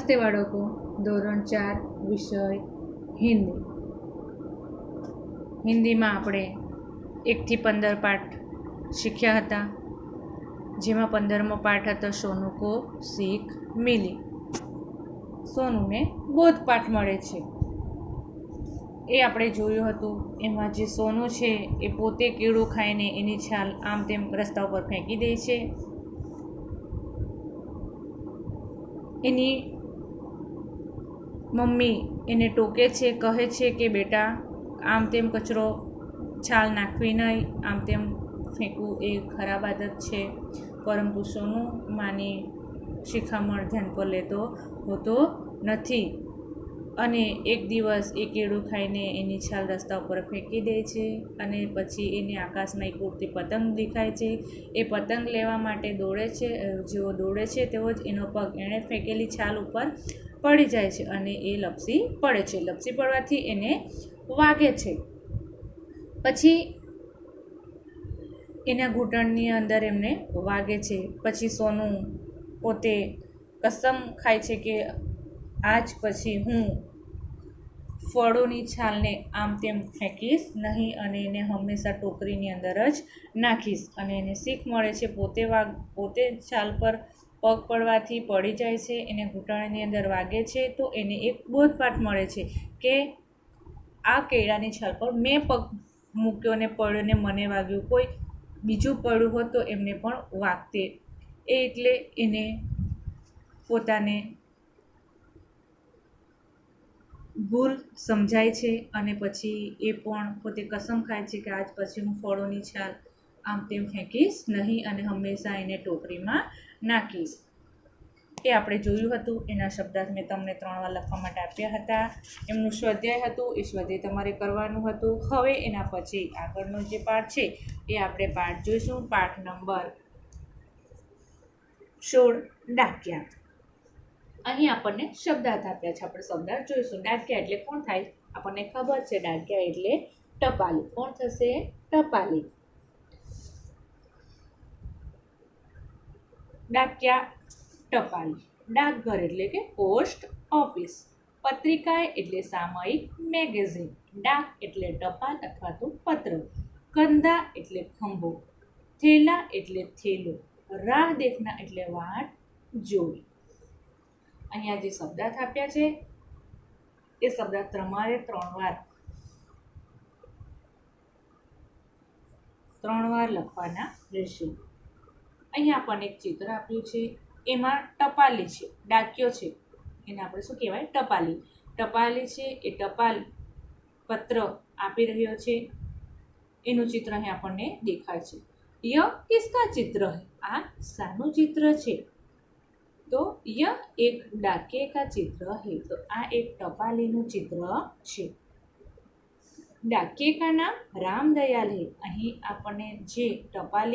નમસ્તે બાળકો. ધોરણ 4 વિષય હિન્દી. હિન્દીમાં આપણે 1 થી 15 પાઠ શીખ્યા હતા, જેમાં 15મો પાઠ હતો સોનુ કો શીખ મિલી. સોનુને બોધપાઠ મળે છે એ આપણે જોયું હતું. એમાં જે સોનુ છે એ પોતે કેળું ખાઈને એની છાલ આમ તેમ રસ્તા ઉપર ફેંકી દે છે. એની મમ્મી એને ટોકે છે, કહે છે કે બેટા આમ તેમ કચરો છાલ નાખવી નહીં, આમ તેમ ફેંકવું એ ખરાબ આદત છે. પરંતુ સોનુ માની શિખામણ ધ્યાન પર લેતો હોતો નથી અને એક દિવસ એ કેળું ખાઈને એની છાલ રસ્તા ઉપર ફેંકી દે છે અને પછી એને આકાશમાં એક ઉડતી પતંગ દેખાય છે. એ પતંગ લેવા માટે દોડે છે. જેવો દોડે છે તેવો જ એનો પગ એણે ફેંકેલી છાલ ઉપર પડી જાય છે અને એ લપસી પડે છે. લપસી પડવાથી એને વાગે છે. પછી એના ઘૂંટણની અંદર એમને વાગે છે. પછી સોનુ પોતે કસમ ખાય છે કે આજ પછી હું ફળોની છાલને આમ તેમ ફેંકીશ નહીં અને એને હંમેશા ટોકરીની અંદર જ નાખીશ. અને એને શીખ મળે છે. પોતે છાલ પર પગ પડવાથી પડી જાય છે, એને ઘૂંટણની અંદર વાગે છે, તો એને એક બોધપાઠ મળે છે કે આ કેળાની છાલ પર મેં પગ મૂક્યો ને પડ્યો ને મને વાગ્યું, કોઈ બીજું પડ્યું હોત તો એમને પણ વાગતે. એટલે એને પોતાને ભૂલ સમજાય છે અને પછી એ પણ પોતે કસમ ખાય છે કે આજ પછી હું ફળોની છાલ આમ તેમ ફેંકીશ નહીં અને હંમેશા એને ટોકરીમાં નાખીશ. એ આપણે જોયું હતું. એના શબ્દાર્થ મેં તમને 3 વાર લખવા માટે આપ્યા હતા. એમનું સ્વાધ્યાય હતું, એ સ્વાધ્યાય તમારે કરવાનું હતું. હવે એના પછી આગળનો જે પાઠ છે એ આપણે પાઠ જોઈશું. પાઠ નંબર 16 ડાકિયા. અહીં આપણને શબ્દાર્થ આપ્યા છે. આપણે શબ્દાર્થ જોઈશું. ડાકિયા એટલે કોણ થાય? આપણને ખબર છે. ડાકિયા એટલે ટપાલી. કોણ થશે? ટપાલી. ડાકિયા ટપાલી. ડાકઘર એટલે કે પોસ્ટ ઓફિસ. પત્રિકા એટલે સામયિક મેગેઝિન. ડાક એટલે ટપાલ અથવા તો પત્ર. કંધા એટલે ખંભો. થેલા એટલે થેલો. રાહ દેખના એટલે વાટ જોવી. અહીંયા જે શબ્દાર્થ આપ્યા છે એ શબ્દાર્થ તમારે 3 વાર લખવાના રહેશે. અહીંયા આપણને એક ચિત્ર આપ્યું છે. એમાં ટપાલી છે, ડાકિયો છે, એને આપણે શું કહેવાય? ટપાલી. ટપાલી છે એ ટપાલ પત્ર આપી રહ્યો છે, એનું ચિત્ર અહીં આપણને દેખાય છે. ય કિસકા ચિત્ર હૈ? આ શાનું ચિત્ર છે? તો ય એક ડાકે કા ચિત્ર હૈ. તો આ એક ટપાલીનું ચિત્ર છે. ડાકે કા નામ રામદયાલ હૈ. અહીં આપણને જે ટપાલ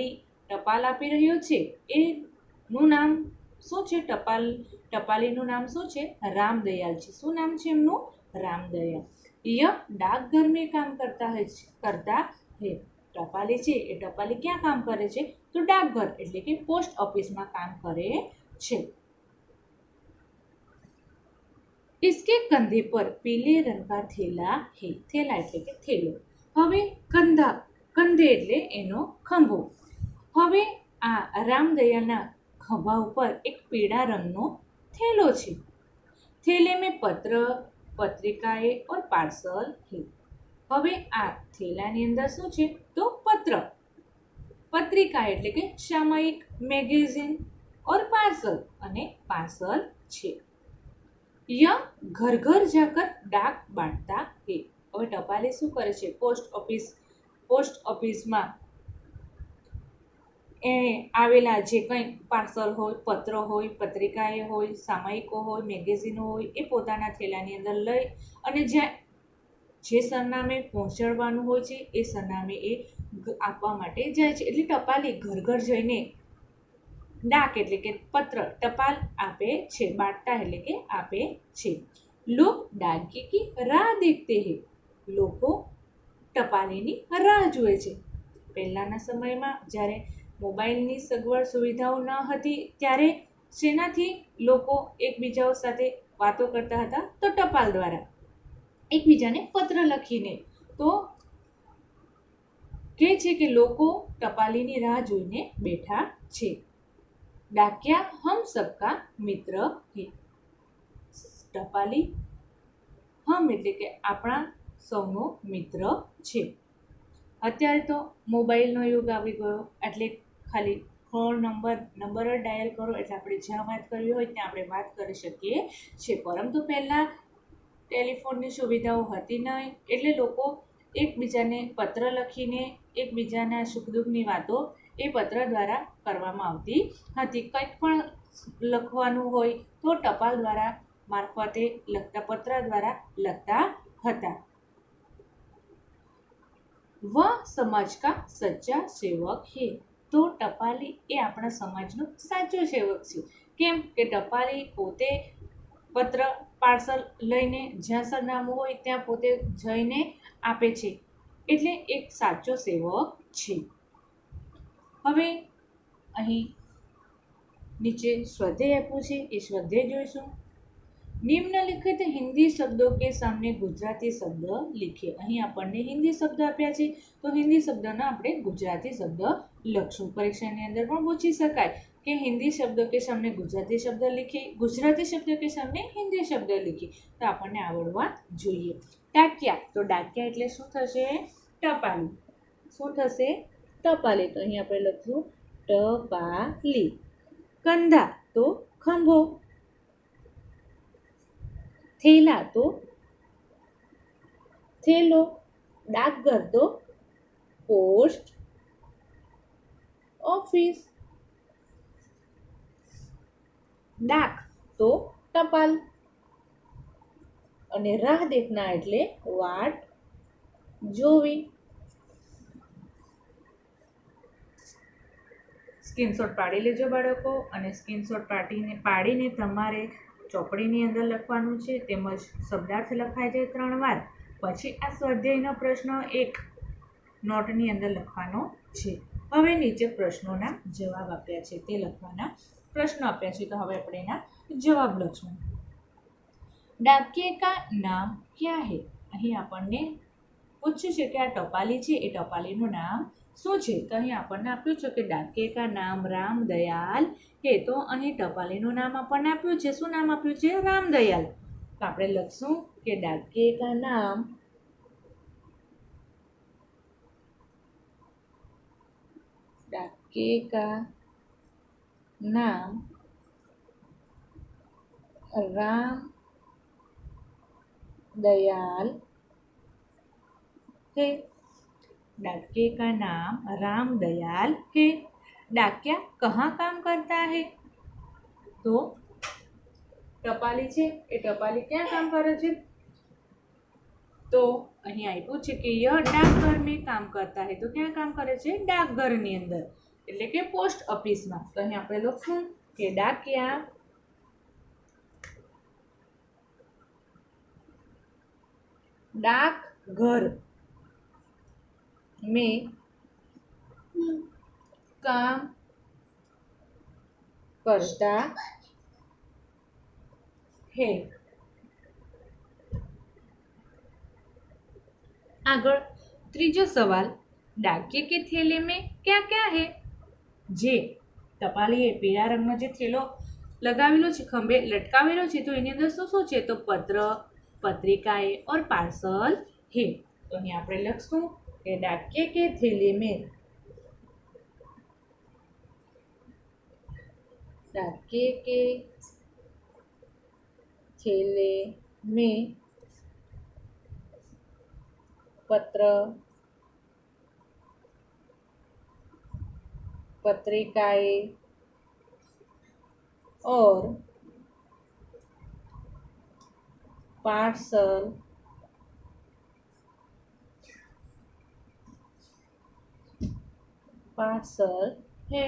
આપી રહ્યો છે એનું નામ શું છે? ટપાલીનું નામ શું છે? રામદયાલ છે. શું નામ છે એમનું? રામદયાલ. ય ડાકઘર મેં કામ કરતા હૈ. ટપાલી છે એ ટપાલી ક્યાં કામ કરે છે? તો ડાકઘર એટલે કે પોસ્ટ ઓફિસમાં કામ કરે છે. इसके कंधे पर पीले रंग का थैला है. थैला એટલે કે થેલો. હવે કંધે એટલે એનો ખંભો. હવે આ રામદયાલના ખભા ઉપર એક પીળા રંગનો થેલો છે. થેલે મેં પત્ર, પત્રિકાએ और पार्सल है. હવે આ થેલાની અંદર શું છે? તો પત્ર. પત્રિકા એટલે કે સામયિક મેગેઝિન और पार्सल અને પાર્સલ છે. ય ઘર ઘર જાકર ડાક બાંટતા હે. હવે ટપાલી શું કરે છે? પોસ્ટ ઓફિસમાં એને આવેલા જે કંઈ પાર્સલ હોય, પત્ર હોય, પત્રિકાએ હોય, સામયિકો હોય, મેગેઝિનો હોય એ પોતાના થેલાની અંદર લઈ અને જે સરનામે પહોંચાડવાનું હોય છે એ સરનામે એ આપવા માટે જાય છે. એટલે ટપાલી ઘર ઘર જઈને ડાક એટલે કે પત્ર, ટપાલ આપે છે. બાંટતા એટલે કે આપે છે. લોક ડાકે કી રાહ દેખતે હૈ. લોકો ટપાલીની રાહ જુએ છે. પહેલાંના સમયમાં જ્યારે મોબાઈલની સગવડ સુવિધાઓ ન હતી ત્યારે શેનાથી લોકો એકબીજાઓ સાથે વાતો કરતા હતા તો ટપાલ દ્વારા, એકબીજાને પત્ર લખીને. તો કહે છે કે લોકો ટપાલીની રાહ જોઈને બેઠા છે. ડાકિયા હમ સબકા મિત્ર હે. ટપાલી હમ એટલે કે આપણા સૌનો મિત્ર છે. અત્યારે તો મોબાઈલનો યુગ આવી ગયો, એટલે ખાલી ફોન નંબર જ ડાયલ કરો એટલે આપણે જ્યાં વાત કરવી હોય ત્યાં આપણે વાત કરી શકીએ છીએ. પરંતુ પહેલાં ટેલિફોનની સુવિધાઓ હતી નહીં, એટલે લોકો એકબીજાને પત્ર લખીને એકબીજાના સુખ દુઃખની વાતો એ પત્ર દ્વારા કરવામાં આવતી હતી. કંઈક પણ લખવાનું હોય તો ટપાલ દ્વારા મારફતે લખતા, પત્ર દ્વારા લખતા હતા. વહ સમાજ કા સચ્ચા સેવક હે. તો ટપાલી એ આપણા સમાજનો સાચો સેવક છે. કેમ કે ટપાલી પોતે પત્ર પાર્સલ લઈને જ્યાં સરનામું હોય ત્યાં પોતે જઈને આપે છે, એટલે એક સાચો સેવક છે. હવે અહીં નીચે સ્વાધ્યાય આપ્યું છે, એ સ્વાધ્યાય જોઈશું. નિમ્નલિખિત હિન્દી શબ્દો કે સામને ગુજરાતી શબ્દ લીખીએ. અહીં આપણને હિન્દી શબ્દ આપ્યા છે, તો હિન્દી શબ્દના આપણે ગુજરાતી શબ્દ લખશું. પરીક્ષાની અંદર પણ પૂછી શકાય કે હિન્દી શબ્દો કે સામને ગુજરાતી શબ્દ લીખીએ, ગુજરાતી શબ્દ કે સામને હિન્દી શબ્દ લીખીએ. તો આપણને આવડવા જોઈએ. ડાકિયા, તો ડાકિયા એટલે શું થશે? ટપાલી. શું થશે? ટપાલી. તો અહીં આપણે લખશું ટપાલી. કંધા, તો ખંભો. થેલા, તો થેલો. ડાકઘર, તો પોસ્ટ ઓફિસ. ડાક, તો ટપાલ. અને રાહ દેખના એટલે વાટ જોવી. સ્ક્રીનશોટ પાડી લેજો બાળકો, અને સ્ક્રીનશોટ પાડીને તમારે ચોપડીની અંદર લખવાનું છે, તેમજ શબ્દાર્થ લખાઈ જાય 3 વાર. પછી આ સ્વાધ્યાયનો પ્રશ્ન 1 નોટની અંદર લખવાનો છે. હવે નીચે પ્રશ્નોના જવાબ આપ્યા છે તે લખવાના. પ્રશ્નો આપ્યા છે તો હવે આપણે એના જવાબ લખશું. ડાકિયે કા નામ ક્યા હે? અહીં આપણને પૂછ્યું છે કે આ ટપાલી છે એ ટપાલીનું નામ શું છે? તો અહીં આપણને આપ્યું છે કે ડાકિયે કા નામ રામદયાલ હે. તો અહીં ટપાલીનું નામ આપણને આપ્યું છે. શું નામ આપ્યું છે? રામદયાલ. તો આપણે લખશું કે ડાકિયે કા નામ रामदयाल है. डाकिये का नाम रामदयाल है. डाकिया कहाँ काम करता है? तो टपाली છે એ ટપાલી ક્યાં કામ કરે છે? તો અહીં આપ્યું છે કે યહ डाकघर में काम करता है. તો ક્યાં કામ કરે છે? डाकघરની અંદર, એટલે કે પોસ્ટ ઓફિસમાં. તો અહીં આપણે લખશું કે ડાકિયા डाकघर में काम करता है. આગળ ત્રીજો સવાલ, ડાકિયે કે થેલે में क्या क्या है? જે ટપાલીએ પીળા રંગનો જે થેલો લગાવેલો છે, ખંભે લટકાવેલો છે, તો એની અંદર શું શું છે? તો પત્ર, પત્રિકાએ और पार्सल है. તો અહીં આપણે લખશું કે ડાકિયે કે થેલે में पत्र, पत्रिकाएं और पार्सल है.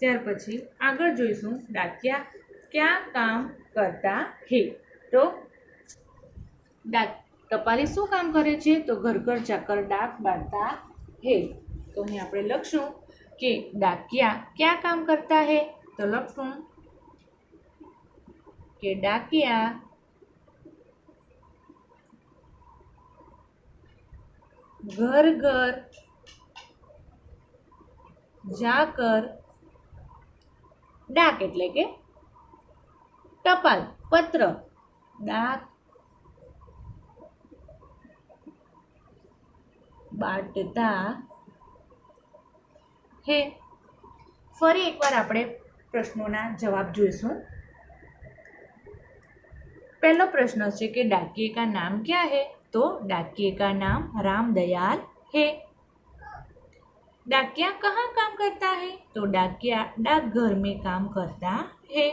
ત્યાર પછી આગળ જોઈશું ડાકિયા ક્યાં કામ કરતા હે. તો ટપાલી શું કામ કરે છે? તો ઘર ઘર જાકર ડાક બાંધતા હે. તો અહીં આપણે લખશું કે ડાકિયા ક્યાં કામ કરતા હે. તો લખશું कि डाकिया घर घर जाकर डाक એટલે કે ટપાલ પત્ર डाक बांटता है। फरी एक बार આપણે પ્રશ્નોના જવાબ જોઈશું। पहला प्रश्न है कि डाकिये का नाम क्या है? तो डाकिये का नाम रामदयाल है। डाकिया कहाँ काम करता है? तो डाकिया डाकघर में काम करता है।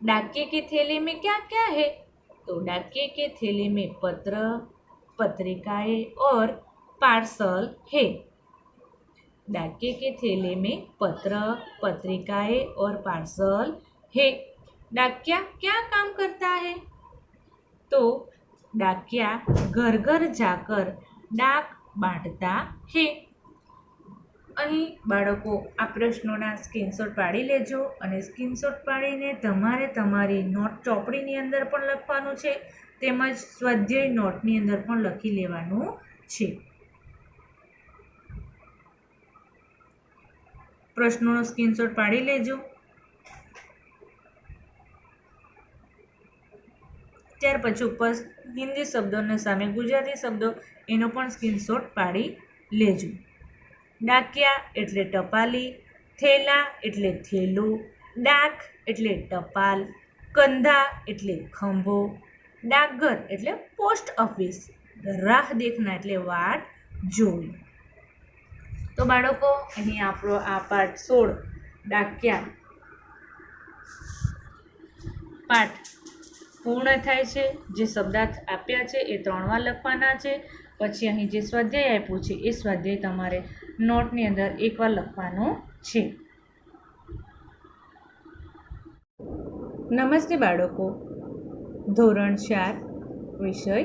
डाकिये के थैले में क्या क्या है? तो डाकिये के थैले में पत्र, पत्रिकाएं और पार्सल है। डाकिये के थैले में पत्र, पत्रिकाएं और पार्सल है। डाकिया क्या काम करता है? तो डाकिया घर घर जाकर डाक बांटता है। અહીં બાળકો આ પ્રશ્નોના સ્ક્રીનશોટ પાડી લેજો અને સ્ક્રીનશોટ પાડીને તમારે તમારી નોટ ચોપડીની અંદર પણ લખવાનું છે તેમજ સ્વાધ્યાય નોટની અંદર પણ લખી લેવાનું છે। પ્રશ્નોનો સ્ક્રીનશોટ પાડી લેજો। ત્યાર પછી ઉપર હિન્દી શબ્દોને સામે ગુજરાતી શબ્દો એનો પણ સ્ક્રીનશોટ પાડી લેજો। डाकिया एटले टपाली, थेला एटले थेलू, डाक एटले टपाल, कंधा एटले खंभो, डाकघर एटले पोस्ट ऑफिस, राह देखना एटले वाट जोई। तो बाळको अहीं आपणो आ पाठ 16 डाकिया पाठ पूर्ण थाय छे। जे शब्दार्थ आप्या छे ए 3 वार लखवाना छे। પછી અહીં જે સ્વાધ્યાય આપ્યું છે એ સ્વાધ્યાય તમારે નોટની અંદર એકવાર લખવાનો છે। નમસ્તે બાળકો, ધોરણ 4 વિષય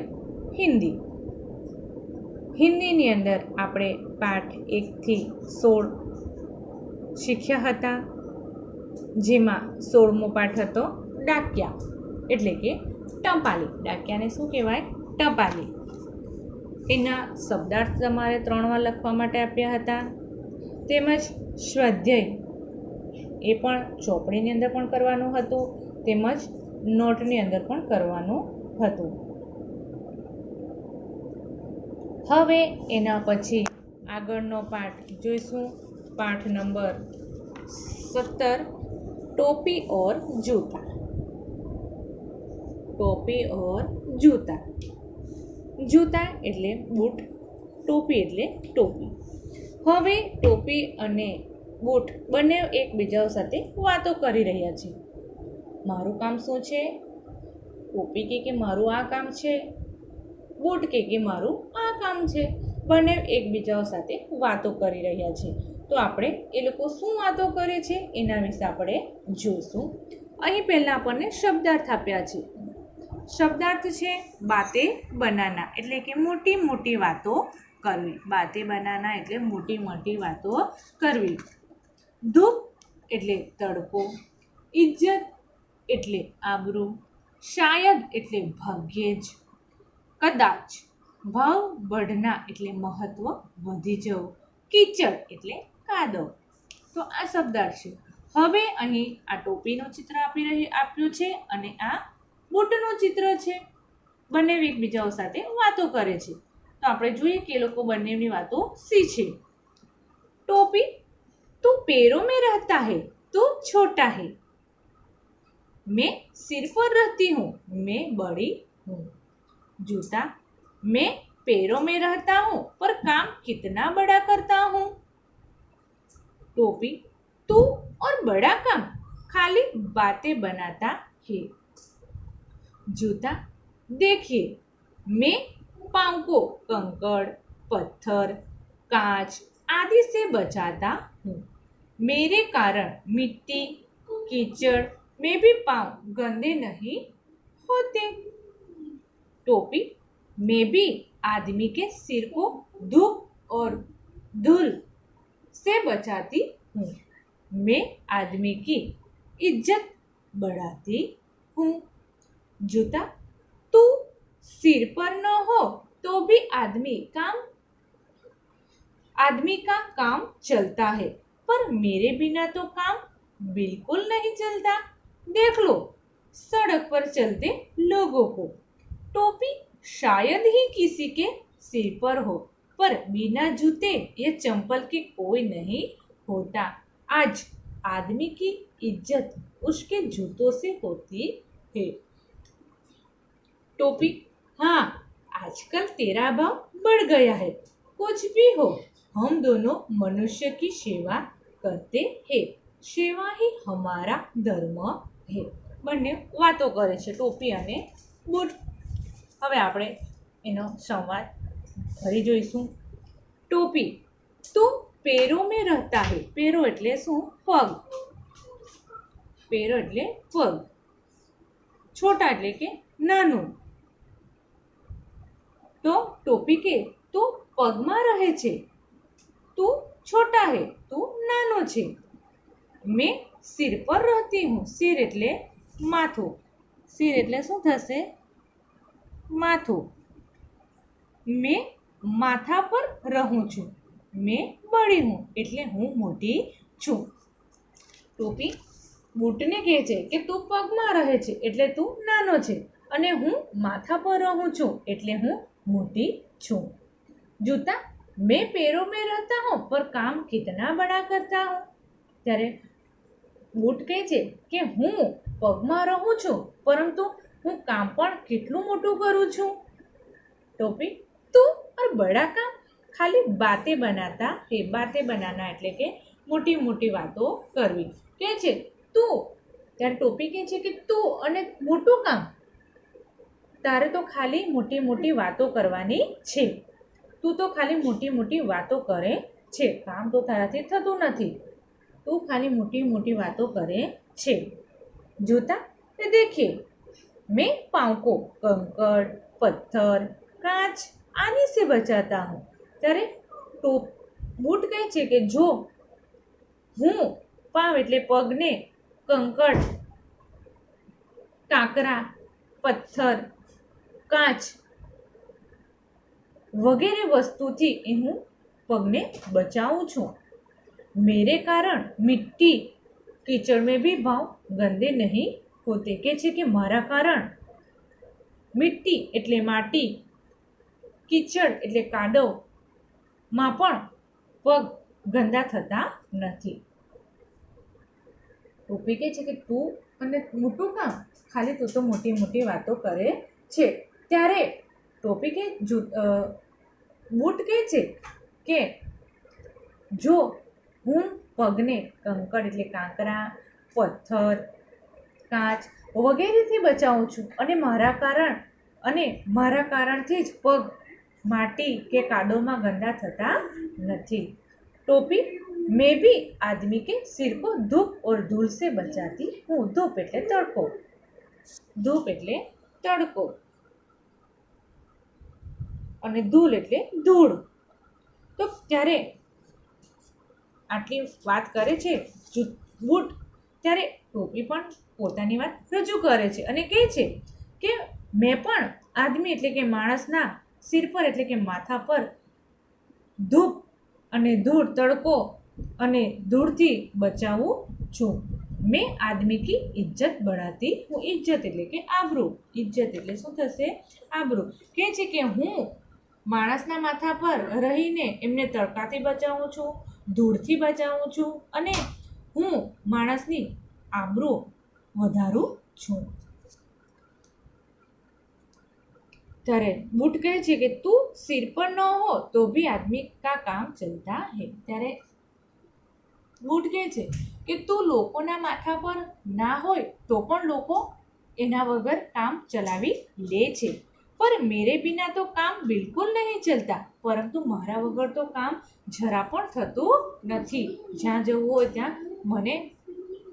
હિન્દી। હિન્દીની અંદર આપણે પાઠ 1 થી 16 શીખ્યા હતા, જેમાં 16મો પાઠ હતો ડાકિયા એટલે કે ટપાલી। ડાકિયાને શું કહેવાય? ટપાલી। એના શબ્દાર્થ તમારે 3 વાર લખવા માટે આપ્યા હતા, તેમજ સ્વાધ્યાય એ પણ ચોપડીની અંદર પણ કરવાનું હતું, તેમજ નોટની અંદર પણ કરવાનું હતું। હવે એના પછી આગળનો પાઠ જોઈશું, પાઠ નંબર 17 टोपी और जूता। टोपी और जूता। जूता एटले बूट, टोपी एटले टोपी। हवे टोपी अने बूट बने एकबीजा साथे वातो करी रह्या छे। मारू काम शुं छे? टोपी के मारू आ काम छे, बूट के मारू आ काम छे। बने एकबीजा साथे वातो करी रह्या छे। तो आपणे ए लोको शुं वातो करे छे एना विશે આપણે જોઈશું। અહીં પહેલા આપણને શબ્દાર્થ આપ્યા છે। शब्दार्थ है बाते बनाना एटले के मोटी मोटी वातो करवी। बाते बनाना एटले मोटी मोटी वातो करवी। धूप एटले तड़को, इज्जत एटले आबरू, शायद एटले भाग्येज, कदाच भाव बढ़ना एटले महत्व वधी जवुं, कीचड़ एटले कादव। तो आ शब्दार्थ है। हवे अहीं आ टोपीनो चित्र आप्युं छे अने आ बूटનું ચિત્ર છે। બંને એકબીજાઓ સાથે વાતો કરે છે। તો આપણે જોઈએ કે એ લોકો બંનેની વાતો શી છે। ટોપી, तू पैरों में रहता है, तू छोटा है। मैं सिर पर रहती हूँ, मैं बड़ी हूँ। जूता, मैं पैरों में रहता हूँ पर काम कितना बड़ा करता हूँ। टोपी, तू और बड़ा काम खाली बातें बनाता है। जूता, देखिए मैं पाँव को कंकड़, पत्थर, कांच आदि से बचाता हूँ। मेरे कारण मिट्टी, कीचड़ में भी पाँव गंदे नहीं होते। टोपी, मैं भी आदमी के सिर को धूप और धूल से बचाती हूँ। मैं आदमी की इज्जत बढ़ाती हूँ। जूता, तू सिर पर न हो तो भी आदमी का काम चलता है, पर मेरे बिना तो काम बिल्कुल नहीं चलता। देख लो सड़क पर चलते लोगों को। टोपी शायद ही किसी के सिर पर हो, पर बिना जूते या चंपल के कोई नहीं होता। आज आदमी की इज्जत उसके जूतों से होती है। टोपी, हाँ, आजकल तेरा भाव बढ़ गया है। कुछ भी हो, हम दोनों मनुष्य की सेवा करते हैं। સેવા ही हमारा धर्म है। બંને વાતો કરે છે ટોપી અને બૂટ। હવે આપણે એનો સંવાદ ફરી જોઈશું। ટોપી, તો પેરો में रहता है। પેરો એટલે શું? પગ। પેરો એટલે પગ। છોટા એટલે કે નાનું। तो टोपी के तू पगमा रहे छे। तू छोटा है, तू नानो छे। मैं सिर पर रहती हूँ। सिर एटले माथुं। सिर एटले शुं थशे? माथुं। मैं माथा पर रहूं छुं। मैं बड़ी हूँ एटले हूँ मोटी छुं। टोपी बूटने कहे छे के तू पगमा रहे छे एटले तू नानो छे, अने हूँ माथा पर रहूं छुं एटले हूँ मोटी छूं। जूता, मैं पैरों में रहता हूँ पर काम कितना बड़ा करता हूँ। त्यारे बूट कहे छे के हूँ पगमां रहूं छुं परंतु हूँ काम पण केटलुं मोटुं करूं छुं। टोपी, तू और बड़ा काम खाली बातें बनाता है। बातें बनाना एटले के मोटी मोटी वातो करवी। कहे छे तू, त्यारे टोपी कहे छे के तू अने मोटुं काम तारे तो खाली मोटी मोटी वातो करवानी छे। तू तो खाली मोटी मोटी वातो करे छे, काम तो ताराथी थतुं नथी। तू खाली मोटी मोटी वातो करे छे। जूता, ये देखिए मैं पाँव को कंकड़, पत्थर, कांच आदि से बचाता हूँ। त्यारे तो बूट कहे छे के जो हूँ पाँव एटले पगने कंकड़, कांकरा, पत्थर, कांच वगैरह वस्तुथी हूँ पगने बचाऊं छूं। मेरे कारण मिट्टी कीचड़ में भी भाव गंदे नहीं होते। के छे के मारा कारण मिट्टी एटले माटी, कीचड़ एटले कादव मां पण पग गंदा थता नथी। टोपी कहे छे के तू अने मोटुं काम खाली तू तो मोटी मोटी वातो करे छे। त्यारे टोपी के बूट कहे छे के जो हूँ पगने कंकड़ एटले कांकरा, पत्थर, कांच वगैरेथी बचाऊं छुं अने मारा कारणथी ज पग माटी के कादवमां गंदा थता नथी। टोपी, मैं भी आदमी के सिर को धूप और धूल से बचाती हूँ। धूप एटले तड़को। धूप एटले तड़को અને ધૂળ એટલે ધૂળ। તો ત્યારે આટલી વાત કરે છે બૂટ, ત્યારે ટોપી પણ પોતાની વાત રજૂ કરે છે અને કહે છે કે મેં પણ આદમી એટલે કે માણસના સિર પર એટલે કે માથા પર ધૂપ અને ધૂળ, તડકો અને ધૂળથી બચાવું છું। મેં આદમી की इज्जत बढ़ाती हूँ। इज्जत એટલે કે આબરૂ। इज्जत એટલે શું થશે? આબરૂ। કહે છે કે હું માણસના માથા પર રહીને એમને તડકાથી બચાવું છું, ધૂળથી બચાવું છું અને હું માણસની આબરૂ વધારું છું। ત્યારે બૂટ કહે છે કે તું સિર પર ન हो तो भी आदमी का काम चलता है। ત્યારે બૂટ કહે છે કે તું લોકોના માથા પર ના હોય તો પણ લોકો એના વગર કામ ચલાવી લે છે, पर मेरे बिना तो काम बिल्कुल नहीं चलता। परंतु मारा वगर तो काम जरा पण थतुं नथी। ज्यां जवुं होय त्यां मने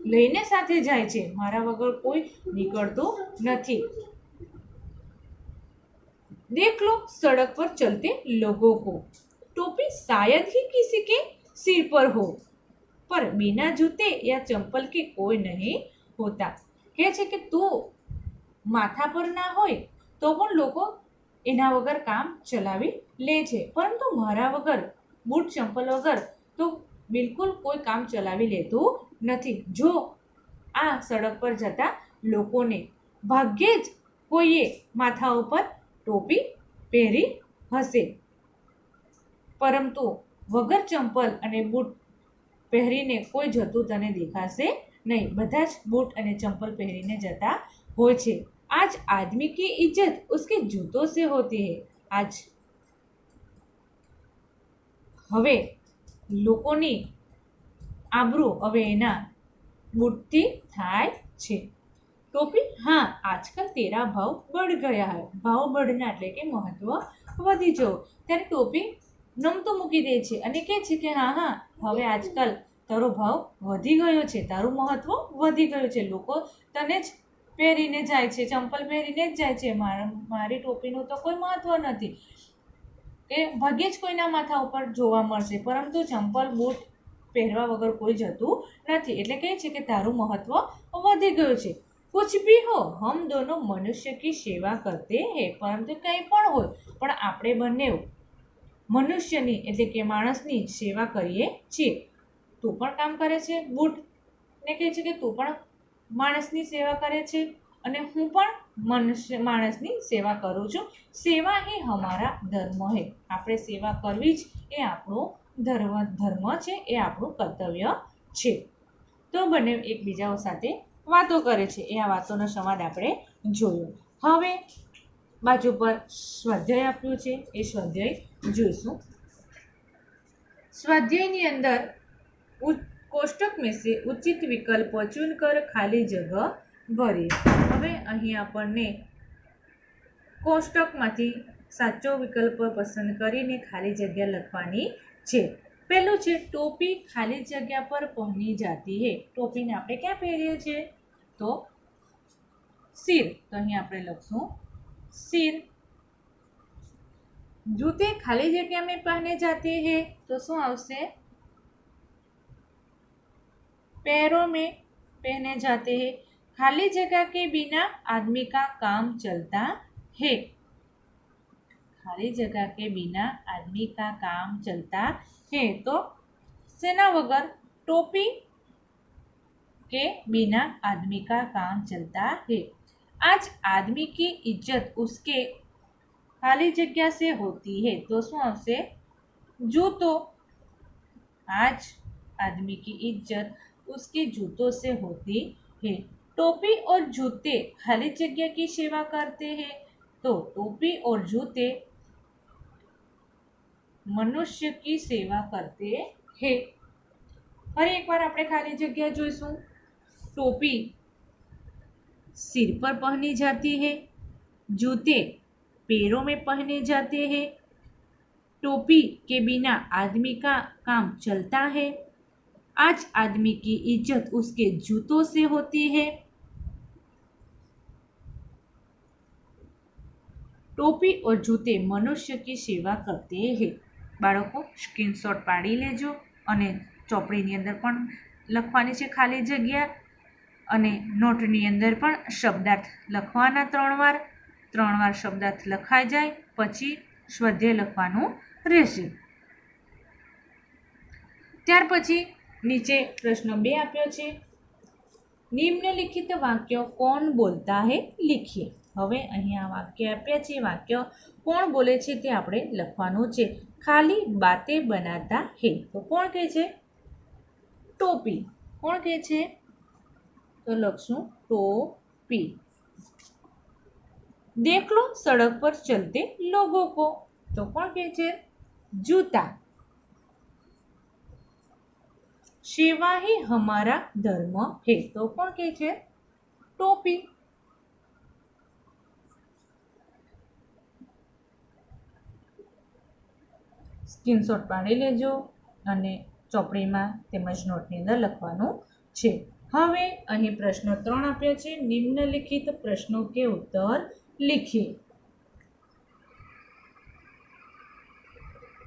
लईने साथे जाय छे, मारा वगर कोई निकळतो नथी। देख लो सड़क पर चलते लोगों को। टोपी शायद ही किसी के सिर पर हो, पर बिना जूते या चंपल के कोई नहीं होता। कहे छे कि तू માથા પર ના હોય તો પણ લોકો એના વગર કામ ચલાવી લે છે, પરંતુ મારા વગર, બૂટ ચંપલ વગર તો બિલકુલ કોઈ કામ ચલાવી લેતું નથી. જો આ સડક પર જતા લોકોને ભાગ્યે જ કોઈએ માથા ઉપર ટોપી પહેરી હશે, પરંતુ વગર ચંપલ અને બૂટ પહેરીને કોઈ જતું તને દેખાશે નહીં. બધા જ બૂટ અને ચંપલ પહેરીને જતા હોય છે. आज आदमी की इज्जत उसके जूतों से होती है. आज હવે લોકોની આબરૂ હવે એના બૂટથી થાય છે. ટોપી, હા આજકાલ તેરા ભાવ बढ़ गया है. ભાવ बढ़ना એટલે કે મહત્વ વધી જવું. ત્યારે ટોપી નમતું મૂકી દે છે અને કહે છે કે હા હા હવે આજકાલ તારો ભાવ વધી ગયો છે, તારું મહત્વ વધી ગયું છે, લોકો તને જ પહેરીને જાય છે, ચંપલ પહેરીને જ જાય છે, મારી ટોપીનું તો કોઈ મહત્વ નથી. કે ભાગ્યે જ કોઈના માથા ઉપર જોવા મળશે, પરંતુ ચંપલ બૂટ પહેરવા વગર કોઈ જતું નથી. એટલે કહે છે કે તારું મહત્વ વધી ગયું છે. कुछ भी हो हम दोनों मनुष्य की सेवा करते हैं. પરંતુ કંઈ પણ હોય પણ આપણે બંને મનુષ્યની એટલે કે માણસની સેવા કરીએ છીએ. તું પણ કામ કરે છે, બૂટને કહે છે કે તું પણ માણસની સેવા કરે છે અને હું પણ માણસની સેવા કરું છું. સેવા હી હમારા ધર્મ હે. આપણે સેવા કરવી જ એ આપણો ધર્મ છે, એ આપણું કર્તવ્ય છે. તો બંને એકબીજાઓ સાથે વાતો કરે છે. એ આ વાતોનો સંવાદ આપણે જોયો. હવે બાજુ પર સ્વાધ્યાય આપ્યું છે, એ સ્વાધ્યાય જોઈશું. स्वाध्याय अंदर कोष्टक में से उचित विकल्प चुनकर खाली जगह भरी. હવે અહીં આપણને કોષ્ટકમાંથી સાચો વિકલ્પ પસંદ કરીને ખાલી જગ્યા લખવાની છે. પહેલું છે ટોપી ખાલી જગ્યા પર પહની જાતી હે. ટોપીને આપણે ક્યાં પહેરીએ છીએ? તો सिर. તો અહીં આપણે લખશું सिर. जूते खाली जगह में पहने जाते हैं तो શું આવશે? पैरों में पहने जाते हैं. खाली जगह के बिना आदमी का काम चलता है. खाली जगह के बिना आदमी का काम चलता है. तो सेना वगर? टोपी के बिना आदमी का काम चलता है. आज आदमी की इज्जत उसके खाली जगह से होती है. तो શું આવશે? जूतों. आज आदमी की इज्जत उसके जूतों से होती है. टोपी और जूते खाली जगह की सेवा करते हैं. तो टोपी और जूते मनुष्य की सेवा करते हैं. ફરી એકવાર આપણે ખાલી જગ્યા જોઈશું. टोपी सिर पर पहनी जाती है. जूते पैरों में पहने जाते हैं. टोपी के बिना आदमी का काम चलता है. आज आदमी की इज्जत उसके जूतों से होती है. टोपी और जूते मनुष्य की सेवा करते हैं. બાળકો સ્ક્રીનશોટ પાડી લેજો અને ચોપડીની અંદર પણ લખવાની છે ખાલી જગ્યા, અને નોટની અંદર પણ શબ્દાર્થ લખવાના 3 વાર શબ્દાર્થ લખાઈ જાય પછી સ્વાધ્યાય લખવાનું રહેશે. ત્યાર પછી નીચે પ્રશ્ન 2 આપ્યો છે. નિમ્નલિખિત વાક્યો કોણ બોલતા હે લીખીએ. હવે અહીંયા વાક્ય આપ્યા છે, વાક્ય કોણ બોલે છે તે આપણે લખવાનું છે. ખાલી બાતે બનાતા હે. તો કોણ કહે છે? ટોપી. કોણ કહે છે? તો લખશું टोपी. देख लो सड़क पर चलते लोगों को. तो कौन कहे छे? जूता. सेवा ही हमारा धर्म है. तो कौन कहे छे? टोपी. સ્ક્રીનશોટ પાડી લેજો અને ચોપડીમાં તેમજ નોટની અંદર લખવાનું છે. હવે અહીં પ્રશ્ન 3 આપ્યો છે. નિમ્નલિખિત પ્રશ્નો કે उत्तर लिखिए.